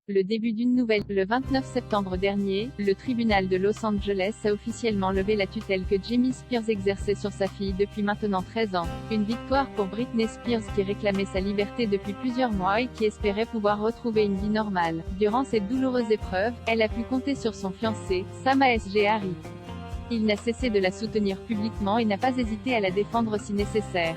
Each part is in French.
Le début d'une nouvelle. Le 29 septembre dernier, le tribunal de Los Angeles a officiellement levé la tutelle que Jamie Spears exerçait sur sa fille depuis maintenant 13 ans. Une victoire pour Britney Spears qui réclamait sa liberté depuis plusieurs mois et qui espérait pouvoir retrouver une vie normale. Durant cette douloureuse épreuve, elle a pu compter sur son fiancé, Sam Asghari. Il n'a cessé de la soutenir publiquement et n'a pas hésité à la défendre si nécessaire.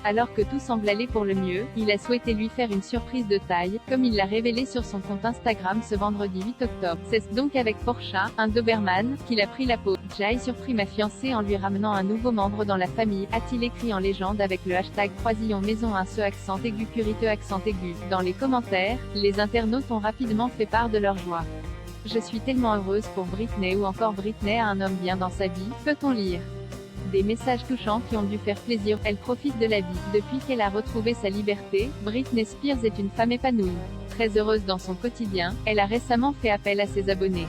Alors que tout semble aller pour le mieux, il a souhaité lui faire une surprise de taille, comme il l'a révélé sur son compte Instagram ce vendredi 8 octobre. C'est donc avec Porsha, un Doberman, qu'il a pris la peau. Jay surpris ma fiancée en lui ramenant un nouveau membre dans la famille, a-t-il écrit en légende avec le hashtag Croisillon Maison 1 ce accent aigu curiteux accent aigu. Dans les commentaires, les internautes ont rapidement fait part de leur joie. Je suis tellement heureuse pour Britney ou encore Britney a un homme bien dans sa vie, peut-on lire. Des messages touchants qui ont dû faire plaisir. Elle profite de la vie. Depuis qu'elle a retrouvé sa liberté, Britney Spears est une femme épanouie. Très heureuse dans son quotidien, elle a récemment fait appel à ses abonnés.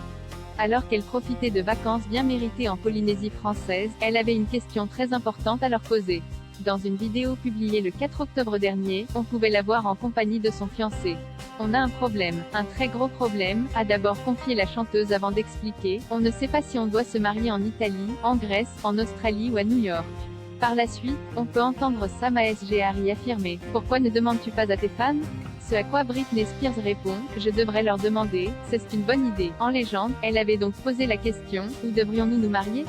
Alors qu'elle profitait de vacances bien méritées en Polynésie française, elle avait une question très importante à leur poser. Dans une vidéo publiée le 4 octobre dernier, on pouvait la voir en compagnie de son fiancé. On a un problème, un très gros problème, a d'abord confié la chanteuse avant d'expliquer, on ne sait pas si on doit se marier en Italie, en Grèce, en Australie ou à New York. Par la suite, on peut entendre Sam Asghari affirmer « Pourquoi ne demandes-tu pas à tes fans ?» Ce à quoi Britney Spears répond « Je devrais leur demander, c'est une bonne idée ». En légende, elle avait donc posé la question « Où devrions-nous nous marier ?»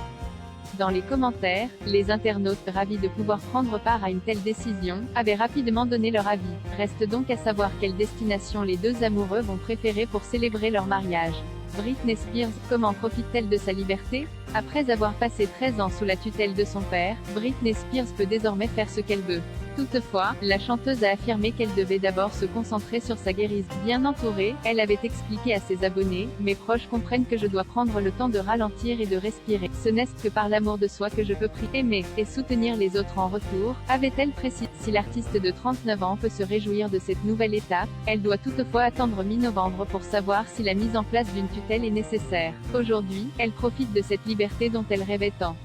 Dans les commentaires, les internautes, ravis de pouvoir prendre part à une telle décision, avaient rapidement donné leur avis. Reste donc à savoir quelle destination les deux amoureux vont préférer pour célébrer leur mariage. Britney Spears, comment profite-t-elle de sa liberté? Après avoir passé 13 ans sous la tutelle de son père, Britney Spears peut désormais faire ce qu'elle veut. Toutefois, la chanteuse a affirmé qu'elle devait d'abord se concentrer sur sa guérison. Bien entourée, elle avait expliqué à ses abonnés « Mes proches comprennent que je dois prendre le temps de ralentir et de respirer. Ce n'est que par l'amour de soi que je peux prier, aimer, et soutenir les autres en retour », avait-elle précisé. Si l'artiste de 39 ans peut se réjouir de cette nouvelle étape, elle doit toutefois attendre mi-novembre pour savoir si la mise en place d'une tutelle est nécessaire. Aujourd'hui, elle profite de cette liberté dont elle rêvait tant.